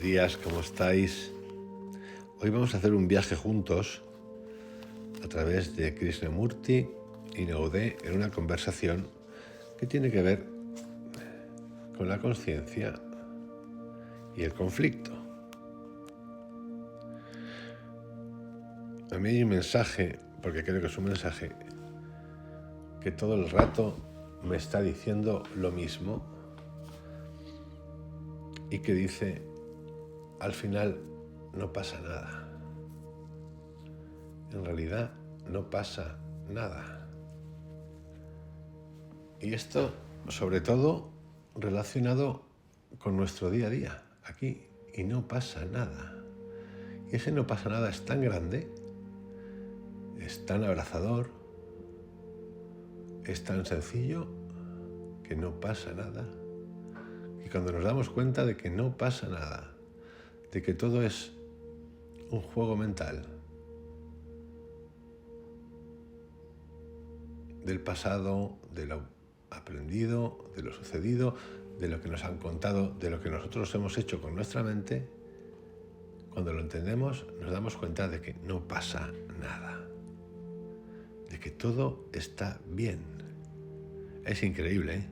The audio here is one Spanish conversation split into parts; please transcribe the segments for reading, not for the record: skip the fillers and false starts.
días, ¿cómo estáis? Hoy vamos a hacer un viaje juntos a través de Krishnamurti y Naudé en una conversación que tiene que ver con la conciencia y el conflicto. A mí hay un mensaje, porque creo que es un mensaje que todo el rato me está diciendo lo mismo y que dice, al final no pasa nada. En realidad no pasa nada. Y esto, sobre todo, relacionado con nuestro día a día, aquí, y no pasa nada. Y ese no pasa nada es tan grande, es tan abrazador, es tan sencillo, que no pasa nada. Y cuando nos damos cuenta de que no pasa nada, de que todo es un juego mental, del pasado, de lo aprendido, de lo sucedido, de lo que nos han contado, de lo que nosotros hemos hecho con nuestra mente, cuando lo entendemos nos damos cuenta de que no pasa nada, de que todo está bien. Es increíble, ¿eh?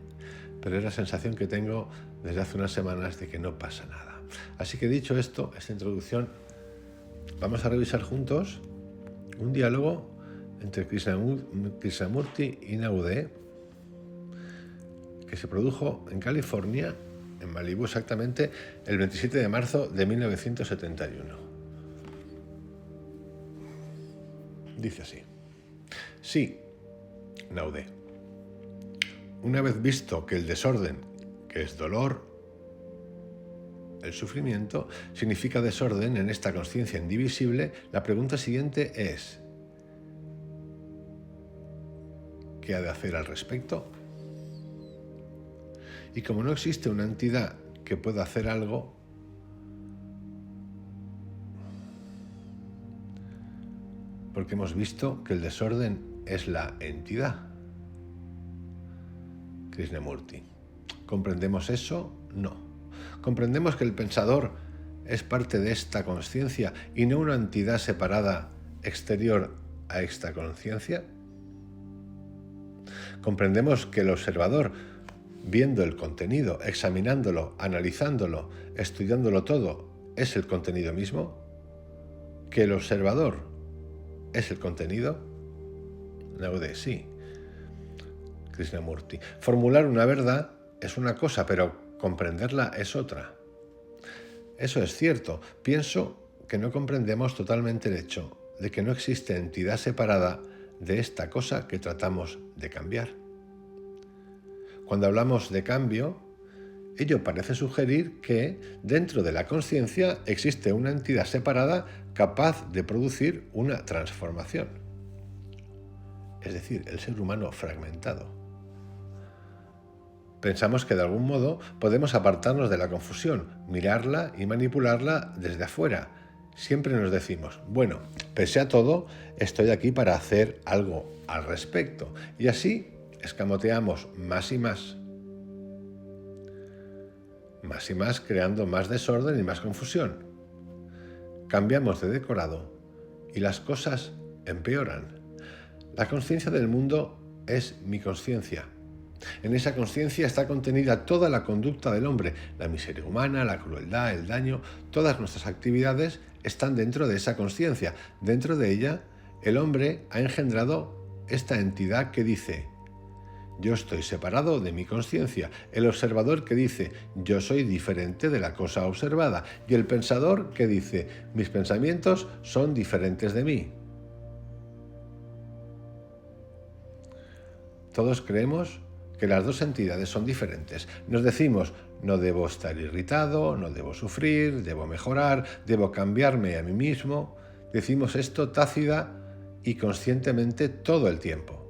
Pero es la sensación que tengo desde hace unas semanas de que no pasa nada. Así que dicho esto, esta introducción, vamos a revisar juntos un diálogo entre Krishnamurti y Naudé que se produjo en California, en Malibú exactamente, el 27 de marzo de 1971. Dice así: sí, Naudé. Una vez visto que el desorden, que es dolor, el sufrimiento, significa desorden en esta conciencia indivisible, la pregunta siguiente es: ¿qué ha de hacer al respecto? Y como no existe una entidad que pueda hacer algo, porque hemos visto que el desorden es la entidad. Krishnamurti. ¿Comprendemos eso? No. ¿Comprendemos que el pensador es parte de esta conciencia y no una entidad separada exterior a esta conciencia? ¿Comprendemos que el observador, viendo el contenido, examinándolo, analizándolo, estudiándolo todo, es el contenido mismo? ¿Que el observador es el contenido? Naudé, sí. Krishnamurti. Formular una verdad es una cosa, pero comprenderla es otra. Eso es cierto. Pienso que no comprendemos totalmente el hecho de que no existe entidad separada de esta cosa que tratamos de cambiar. Cuando hablamos de cambio, ello parece sugerir que dentro de la conciencia existe una entidad separada capaz de producir una transformación. Es decir, el ser humano fragmentado. Pensamos que de algún modo podemos apartarnos de la confusión, mirarla y manipularla desde afuera. Siempre nos decimos, bueno, pese a todo, estoy aquí para hacer algo al respecto. Y así escamoteamos más y más. Más y más, creando más desorden y más confusión. Cambiamos de decorado y las cosas empeoran. La conciencia del mundo es mi conciencia. En esa conciencia está contenida toda la conducta del hombre, la miseria humana, la crueldad, el daño, todas nuestras actividades están dentro de esa conciencia. Dentro de ella, el hombre ha engendrado esta entidad que dice: yo estoy separado de mi conciencia, el observador que dice: yo soy diferente de la cosa observada, y el pensador que dice: mis pensamientos son diferentes de mí. Todos creemos que las dos entidades son diferentes. Nos decimos, no debo estar irritado, no debo sufrir, debo mejorar, debo cambiarme a mí mismo. Decimos esto tácita y conscientemente todo el tiempo,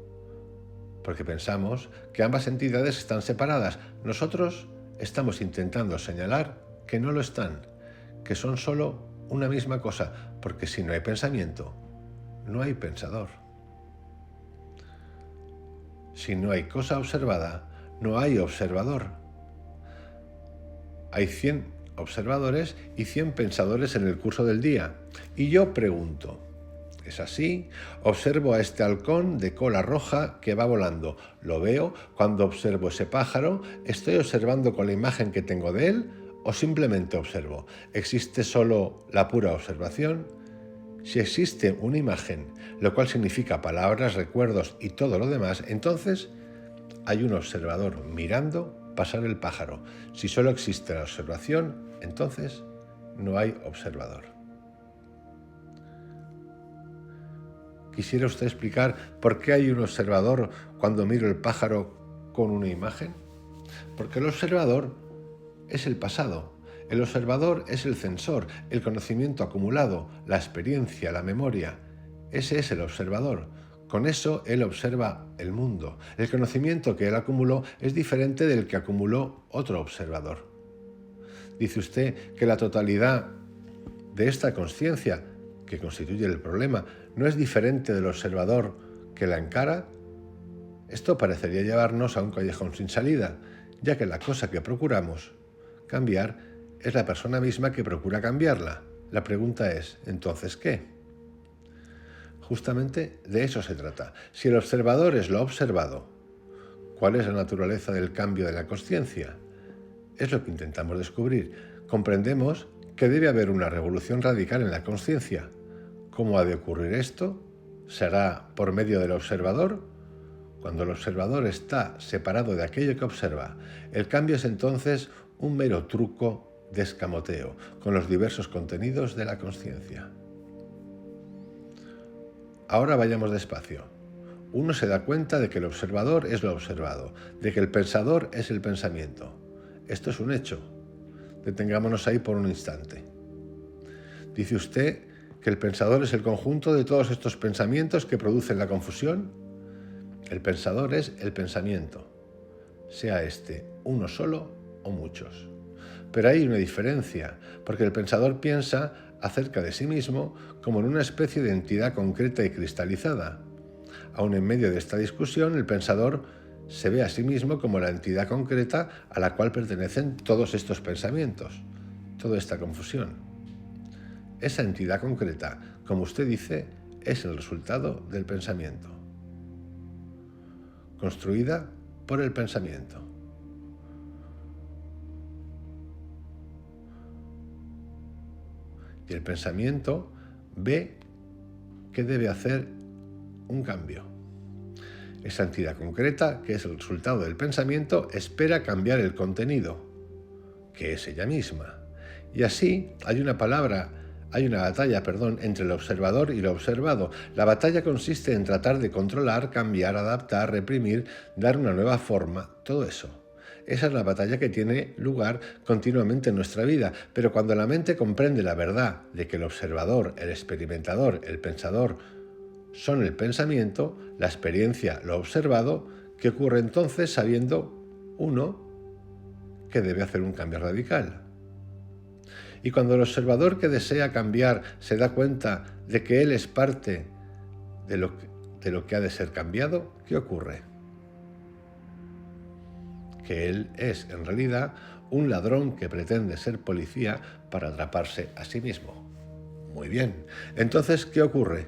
porque pensamos que ambas entidades están separadas. Nosotros estamos intentando señalar que no lo están, que son solo una misma cosa, porque si no hay pensamiento, no hay pensador. Si no hay cosa observada, no hay observador. Hay 100 observadores y 100 pensadores en el curso del día. Y yo pregunto, ¿es así? Observo a este halcón de cola roja que va volando. ¿Lo veo? Cuando observo ese pájaro, ¿estoy observando con la imagen que tengo de él o simplemente observo? ¿Existe solo la pura observación? Si existe una imagen, lo cual significa palabras, recuerdos y todo lo demás, entonces hay un observador mirando pasar el pájaro. Si solo existe la observación, entonces no hay observador. ¿Quisiera usted explicar por qué hay un observador cuando miro el pájaro con una imagen? Porque el observador es el pasado. El observador es el censor, el conocimiento acumulado, la experiencia, la memoria. Ese es el observador. Con eso él observa el mundo. El conocimiento que él acumuló es diferente del que acumuló otro observador. Dice usted que la totalidad de esta consciencia, que constituye el problema, no es diferente del observador que la encara. Esto parecería llevarnos a un callejón sin salida, ya que la cosa que procuramos cambiar es la persona misma que procura cambiarla. La pregunta es, ¿entonces qué? Justamente de eso se trata. Si el observador es lo observado, ¿cuál es la naturaleza del cambio de la consciencia? Es lo que intentamos descubrir. Comprendemos que debe haber una revolución radical en la consciencia. ¿Cómo ha de ocurrir esto? ¿Será por medio del observador? Cuando el observador está separado de aquello que observa, el cambio es entonces un mero truco de escamoteo con los diversos contenidos de la consciencia. Ahora vayamos despacio. Uno se da cuenta de que el observador es lo observado, de que el pensador es el pensamiento. Esto es un hecho. Detengámonos ahí por un instante. Dice usted que el pensador es el conjunto de todos estos pensamientos que producen la confusión. El pensador es el pensamiento, sea este uno solo o muchos. Pero hay una diferencia, porque el pensador piensa acerca de sí mismo como en una especie de entidad concreta y cristalizada. Aun en medio de esta discusión, el pensador se ve a sí mismo como la entidad concreta a la cual pertenecen todos estos pensamientos, toda esta confusión. Esa entidad concreta, como usted dice, es el resultado del pensamiento, construida por el pensamiento. Y el pensamiento ve que debe hacer un cambio. Esa entidad concreta, que es el resultado del pensamiento, espera cambiar el contenido, que es ella misma. Y así hay una batalla entre el observador y lo observado. La batalla consiste en tratar de controlar, cambiar, adaptar, reprimir, dar una nueva forma, todo eso. Esa es la batalla que tiene lugar continuamente en nuestra vida, pero cuando la mente comprende la verdad de que el observador, el experimentador, el pensador son el pensamiento, la experiencia, lo observado, ¿qué ocurre entonces sabiendo uno que debe hacer un cambio radical? Y cuando el observador que desea cambiar se da cuenta de que él es parte de lo que ha de ser cambiado, ¿qué ocurre? Que él es, en realidad, un ladrón que pretende ser policía para atraparse a sí mismo. Muy bien. Entonces, ¿qué ocurre?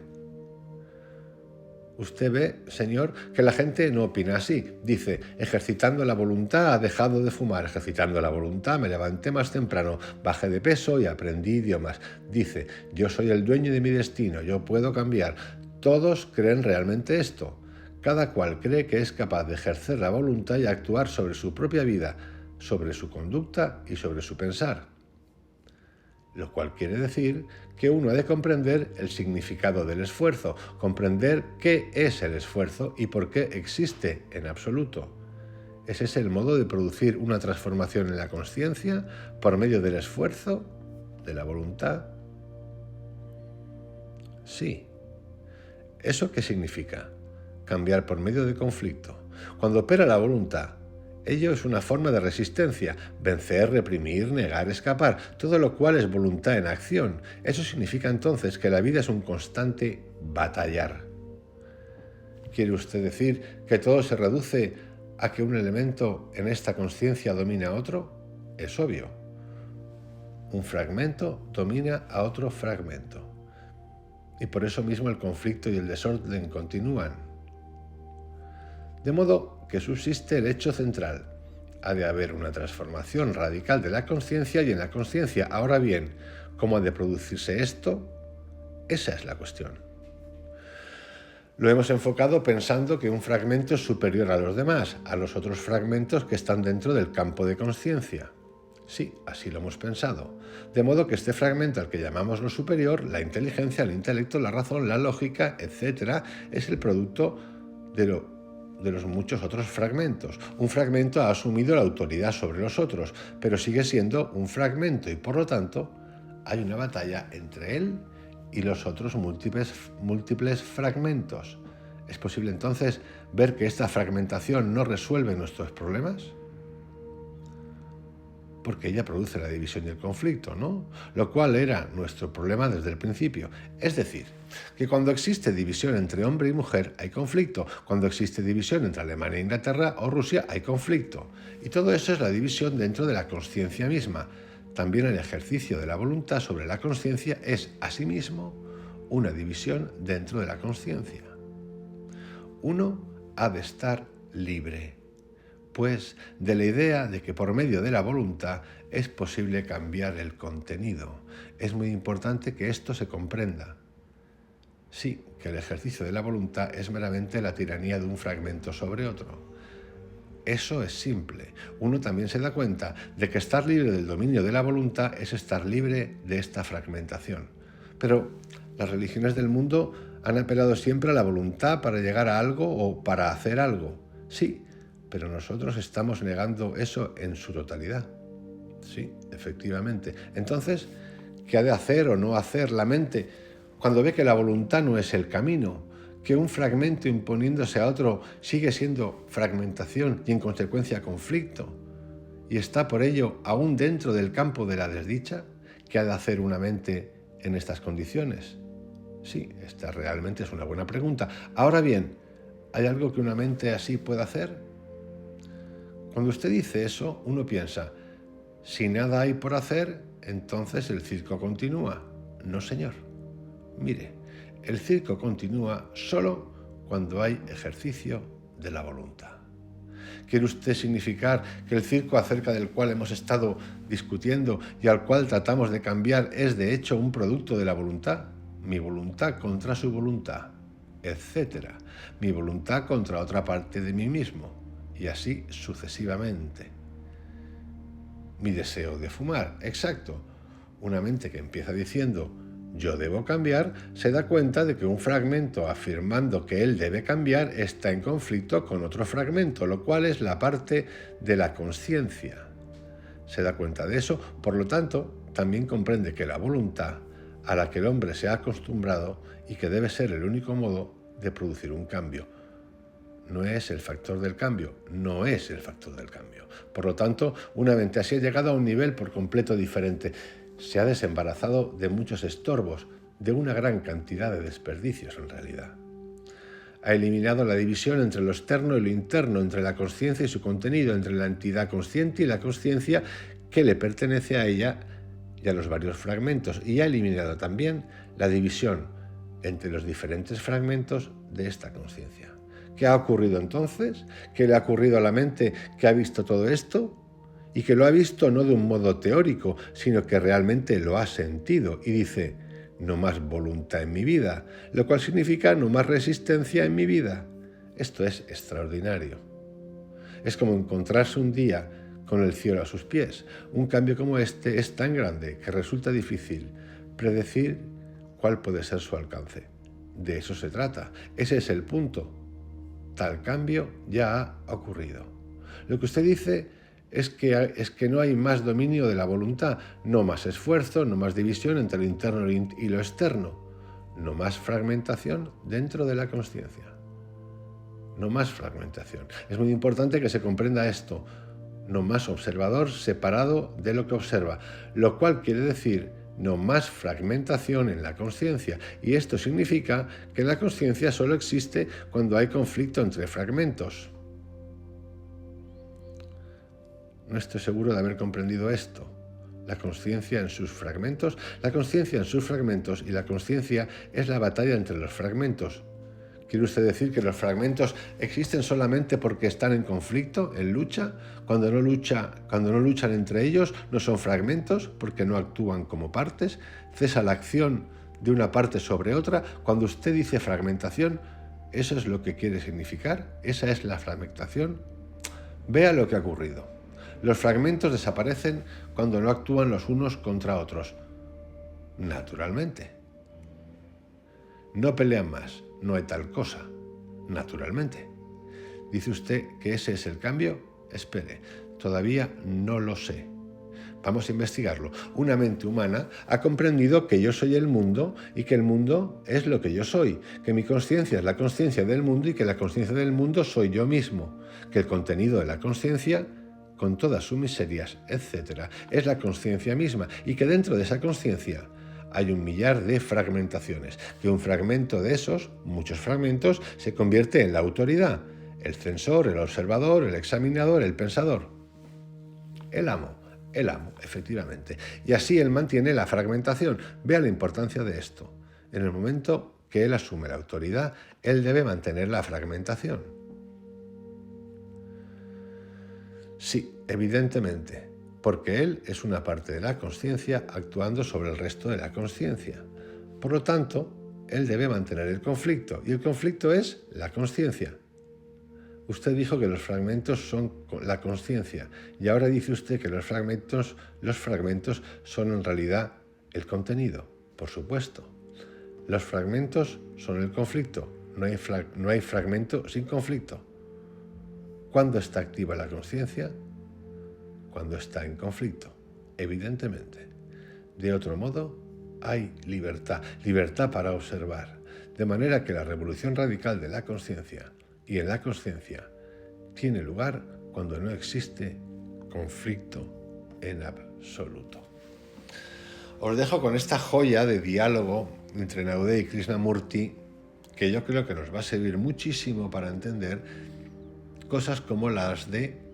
Usted ve, señor, que la gente no opina así. Dice, ejercitando la voluntad ha dejado de fumar, ejercitando la voluntad me levanté más temprano, bajé de peso y aprendí idiomas. Dice, yo soy el dueño de mi destino, yo puedo cambiar. Todos creen realmente esto. Cada cual cree que es capaz de ejercer la voluntad y actuar sobre su propia vida, sobre su conducta y sobre su pensar. Lo cual quiere decir que uno ha de comprender el significado del esfuerzo, comprender qué es el esfuerzo y por qué existe en absoluto. Ese es el modo de producir una transformación en la consciencia por medio del esfuerzo, de la voluntad. Sí. ¿Eso qué significa? Cambiar por medio de conflicto. Cuando opera la voluntad, ello es una forma de resistencia, vencer, reprimir, negar, escapar, todo lo cual es voluntad en acción. Eso significa entonces que la vida es un constante batallar. ¿Quiere usted decir que todo se reduce a que un elemento en esta consciencia domina a otro? Es obvio. Un fragmento domina a otro fragmento. Y por eso mismo el conflicto y el desorden continúan. De modo que subsiste el hecho central. Ha de haber una transformación radical de la consciencia y en la consciencia. Ahora bien, ¿cómo ha de producirse esto? Esa es la cuestión. Lo hemos enfocado pensando que un fragmento es superior a los demás, a los otros fragmentos que están dentro del campo de consciencia. Sí, así lo hemos pensado. De modo que este fragmento al que llamamos lo superior, la inteligencia, el intelecto, la razón, la lógica, etc., es el producto de los muchos otros fragmentos. Un fragmento ha asumido la autoridad sobre los otros, pero sigue siendo un fragmento y por lo tanto hay una batalla entre él y los otros múltiples fragmentos. ¿Es posible entonces ver que esta fragmentación no resuelve nuestros problemas? Porque ella produce la división y el conflicto, ¿no? Lo cual era nuestro problema desde el principio. Es decir, que cuando existe división entre hombre y mujer hay conflicto, cuando existe división entre Alemania e Inglaterra o Rusia hay conflicto. Y todo eso es la división dentro de la consciencia misma. También el ejercicio de la voluntad sobre la consciencia es, asimismo, una división dentro de la consciencia. Uno ha de estar libre, pues de la idea de que por medio de la voluntad es posible cambiar el contenido. Es muy importante que esto se comprenda. Sí, que el ejercicio de la voluntad es meramente la tiranía de un fragmento sobre otro. Eso es simple. Uno también se da cuenta de que estar libre del dominio de la voluntad es estar libre de esta fragmentación. Pero las religiones del mundo han apelado siempre a la voluntad para llegar a algo o para hacer algo. Sí, pero nosotros estamos negando eso en su totalidad. Sí, efectivamente. Entonces, ¿qué ha de hacer o no hacer la mente cuando ve que la voluntad no es el camino? Que un fragmento imponiéndose a otro sigue siendo fragmentación y en consecuencia conflicto, y está por ello aún dentro del campo de la desdicha. ¿Qué ha de hacer una mente en estas condiciones? Sí, esta realmente es una buena pregunta. Ahora bien, ¿hay algo que una mente así pueda hacer? Cuando usted dice eso, uno piensa, si nada hay por hacer, entonces el circo continúa. No, señor. Mire, el circo continúa solo cuando hay ejercicio de la voluntad. ¿Quiere usted significar que el circo acerca del cual hemos estado discutiendo y al cual tratamos de cambiar es de hecho un producto de la voluntad? Mi voluntad contra su voluntad, etc. Mi voluntad contra otra parte de mí mismo, y así sucesivamente. Mi deseo de fumar, exacto. Una mente que empieza diciendo yo debo cambiar, se da cuenta de que un fragmento afirmando que él debe cambiar está en conflicto con otro fragmento, lo cual es la parte de la consciencia. Se da cuenta de eso, por lo tanto, también comprende que la voluntad a la que el hombre se ha acostumbrado y que debe ser el único modo de producir un cambio. No es el factor del cambio, no es el factor del cambio. Por lo tanto, una mente así ha llegado a un nivel por completo diferente. Se ha desembarazado de muchos estorbos, de una gran cantidad de desperdicios en realidad. Ha eliminado la división entre lo externo y lo interno, entre la consciencia y su contenido, entre la entidad consciente y la consciencia que le pertenece a ella y a los varios fragmentos, y ha eliminado también la división entre los diferentes fragmentos de esta consciencia. ¿Qué ha ocurrido entonces? ¿Qué le ha ocurrido a la mente que ha visto todo esto? Y que lo ha visto no de un modo teórico, sino que realmente lo ha sentido y dice, no más voluntad en mi vida, lo cual significa no más resistencia en mi vida. Esto es extraordinario. Es como encontrarse un día con el cielo a sus pies. Un cambio como este es tan grande que resulta difícil predecir cuál puede ser su alcance. De eso se trata. Ese es el punto. Tal cambio ya ha ocurrido. Lo que usted dice es que no hay más dominio de la voluntad, no más esfuerzo, no más división entre lo interno y lo externo, no más fragmentación dentro de la consciencia. No más fragmentación. Es muy importante que se comprenda esto. No más observador separado de lo que observa, lo cual quiere decir no más fragmentación en la consciencia, y esto significa que la consciencia solo existe cuando hay conflicto entre fragmentos. No estoy seguro de haber comprendido esto. la consciencia en sus fragmentos. La consciencia en sus fragmentos y la consciencia es la batalla entre los fragmentos. ¿Quiere usted decir que los fragmentos existen solamente porque están en conflicto, en lucha? Cuando no luchan entre ellos, no son fragmentos porque no actúan como partes. Cesa la acción de una parte sobre otra. Cuando usted dice fragmentación, ¿eso es lo que quiere significar? ¿Esa es la fragmentación? Vea lo que ha ocurrido. Los fragmentos desaparecen cuando no actúan los unos contra otros. Naturalmente. No pelean más. No hay tal cosa, naturalmente. ¿Dice usted que ese es el cambio? Espere, todavía no lo sé. Vamos a investigarlo. Una mente humana ha comprendido que yo soy el mundo y que el mundo es lo que yo soy, que mi consciencia es la consciencia del mundo y que la consciencia del mundo soy yo mismo, que el contenido de la consciencia, con todas sus miserias, etc., es la consciencia misma y que dentro de esa consciencia hay 1.000.000 de fragmentaciones, que un fragmento de esos, muchos fragmentos, se convierte en la autoridad, el censor, el observador, el examinador, el pensador. El amo, efectivamente. Y así él mantiene la fragmentación. Vea la importancia de esto. En el momento que él asume la autoridad, él debe mantener la fragmentación. Sí, evidentemente. Porque él es una parte de la consciencia actuando sobre el resto de la consciencia. Por lo tanto, él debe mantener el conflicto, y el conflicto es la consciencia. Usted dijo que los fragmentos son la consciencia, y ahora dice usted que los fragmentos son en realidad el contenido. Por supuesto. Los fragmentos son el conflicto. No hay fragmento sin conflicto. ¿Cuándo está activa la consciencia? Cuando está en conflicto, evidentemente. De otro modo, hay libertad para observar, de manera que la revolución radical de la consciencia y en la consciencia tiene lugar cuando no existe conflicto en absoluto. Os dejo con esta joya de diálogo entre Naudé y Krishnamurti, que yo creo que nos va a servir muchísimo para entender cosas como las de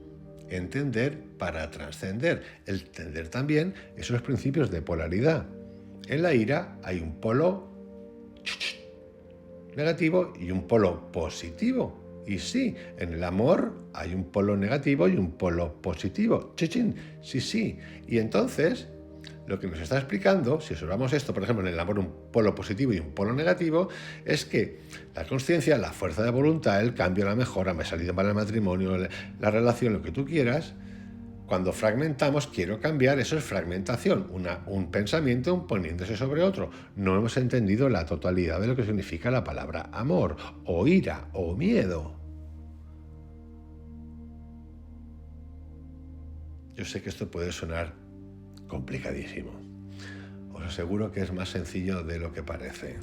entender para trascender. Entender también esos principios de polaridad. En la ira hay un polo negativo y un polo positivo. Y sí, en el amor hay un polo negativo y un polo positivo. Sí. Y entonces, lo que nos está explicando, si observamos esto, por ejemplo, en el amor un polo positivo y un polo negativo, es que la consciencia, la fuerza de voluntad, el cambio, la mejora, me ha salido mal el matrimonio, la relación, lo que tú quieras, cuando fragmentamos, quiero cambiar, eso es fragmentación, un pensamiento poniéndose sobre otro. No hemos entendido la totalidad de lo que significa la palabra amor, o ira, o miedo. Yo sé que esto puede sonar complicadísimo. Os aseguro que es más sencillo de lo que parece.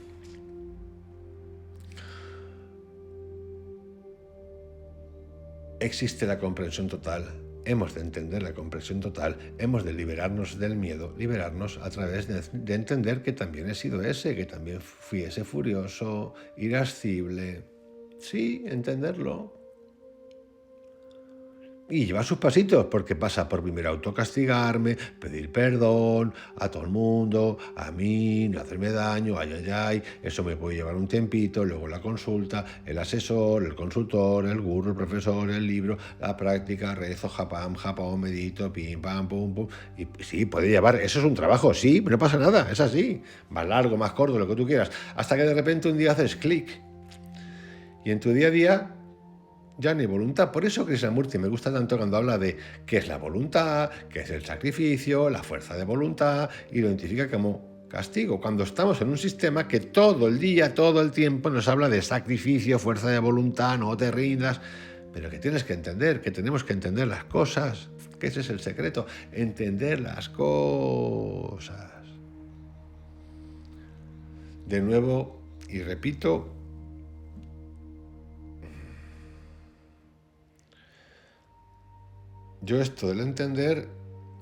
Existe la comprensión total. Hemos de entender la comprensión total. Hemos de liberarnos del miedo, liberarnos a través de entender que también he sido ese, que también fui ese furioso, irascible. Sí, entenderlo. Y lleva sus pasitos, porque pasa por primero autocastigarme, pedir perdón a todo el mundo, a mí, no hacerme daño, ay, eso me puede llevar un tiempito, luego la consulta, el asesor, el consultor, el gurú, el profesor, el libro, la práctica, rezo, japam, medito, pim, pam, pum, pum. Y sí, puede llevar, eso es un trabajo, sí, pero no pasa nada, es así, más largo, más corto, lo que tú quieras, hasta que de repente un día haces clic. Y en tu día a día ya ni voluntad. Por eso Krishnamurti me gusta tanto cuando habla de qué es la voluntad, qué es el sacrificio, la fuerza de voluntad, y lo identifica como castigo. Cuando estamos en un sistema que todo el día, todo el tiempo nos habla de sacrificio, fuerza de voluntad, no te rindas, pero que tienes que entender, que tenemos que entender las cosas, que ese es el secreto, entender las cosas. De nuevo, y repito, yo esto del entender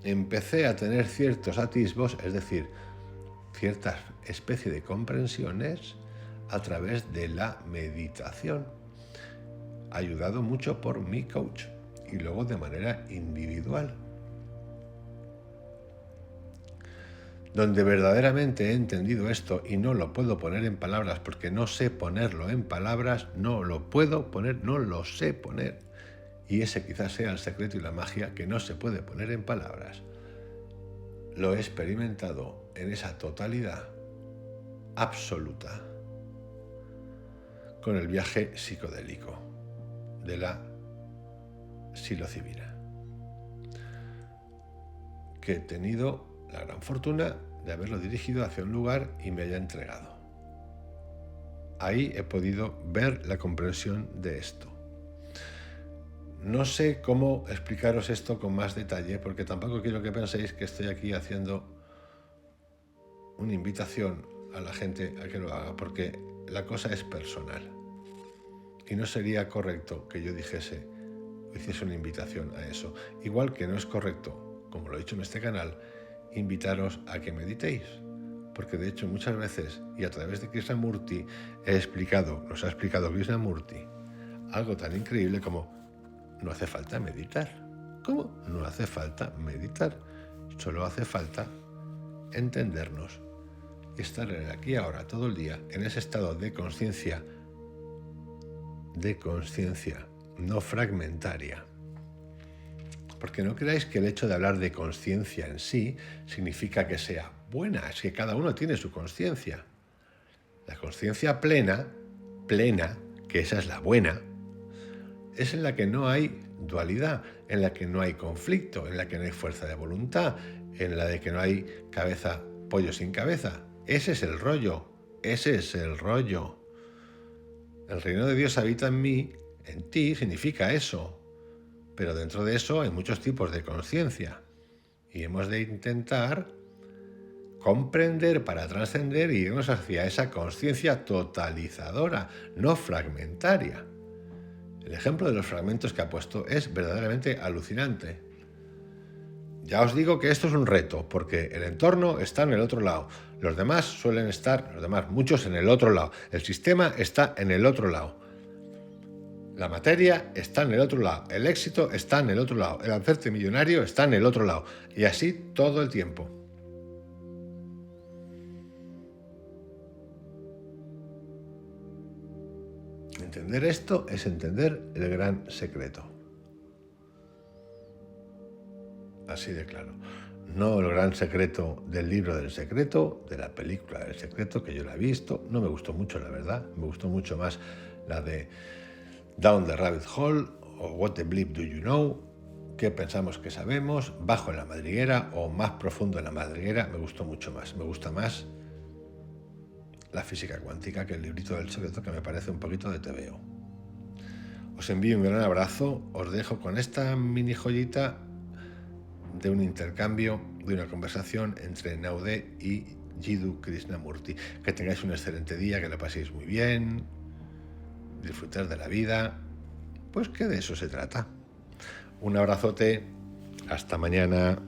empecé a tener ciertos atisbos, es decir, cierta especie de comprensiones a través de la meditación, ayudado mucho por mi coach y luego de manera individual. donde verdaderamente he entendido esto y no lo puedo poner en palabras porque no sé ponerlo en palabras, no lo puedo poner, no lo sé poner. Y ese quizás sea el secreto y la magia que no se puede poner en palabras. Lo he experimentado en esa totalidad absoluta con el viaje psicodélico de la psilocibina, que he tenido la gran fortuna de haberlo dirigido hacia un lugar y me haya entregado. Ahí he podido ver la comprensión de esto. No sé cómo explicaros esto con más detalle, porque tampoco quiero que penséis que estoy aquí haciendo una invitación a la gente a que lo haga, porque la cosa es personal. Y no sería correcto que yo hiciese una invitación a eso. Igual que no es correcto, como lo he dicho en este canal, invitaros a que meditéis. Porque de hecho muchas veces, y a través de Krishnamurti, nos ha explicado Krishnamurti, algo tan increíble como no hace falta meditar. ¿Cómo? No hace falta meditar. Solo hace falta entendernos y estar en el aquí y ahora todo el día en ese estado de conciencia no fragmentaria. Porque no creáis que el hecho de hablar de conciencia en sí significa que sea buena, es que cada uno tiene su conciencia. La conciencia plena, que esa es la buena, es en la que no hay dualidad, en la que no hay conflicto, en la que no hay fuerza de voluntad, en la de que no hay pollo sin cabeza. Ese es el rollo. El reino de Dios habita en mí, en ti, significa eso. Pero dentro de eso hay muchos tipos de conciencia. Y hemos de intentar comprender para trascender y irnos hacia esa conciencia totalizadora, no fragmentaria. El ejemplo de los fragmentos que ha puesto es verdaderamente alucinante. Ya os digo que esto es un reto, porque el entorno está en el otro lado. Los demás muchos en el otro lado. El sistema está en el otro lado. La materia está en el otro lado. El éxito está en el otro lado. El hacerte millonario está en el otro lado. Y así todo el tiempo. Entender esto es entender el gran secreto. Así de claro. No el gran secreto del libro del secreto, de la película del secreto, que yo la he visto. No me gustó mucho, la verdad. Me gustó mucho más la de Down the Rabbit Hole o What the Bleep Do You Know, ¿qué pensamos que sabemos? Bajo en la madriguera o más profundo en la madriguera. Me gustó mucho más. Me gusta más la física cuántica que el librito del secreto, que me parece un poquito de TVO. Os envío un gran abrazo. Os dejo con esta mini joyita de un intercambio, de una conversación entre Naudé y Jiddu Krishnamurti. Que tengáis un excelente día, que lo paséis muy bien, disfrutar de la vida, pues que de eso se trata. Un abrazote, hasta mañana.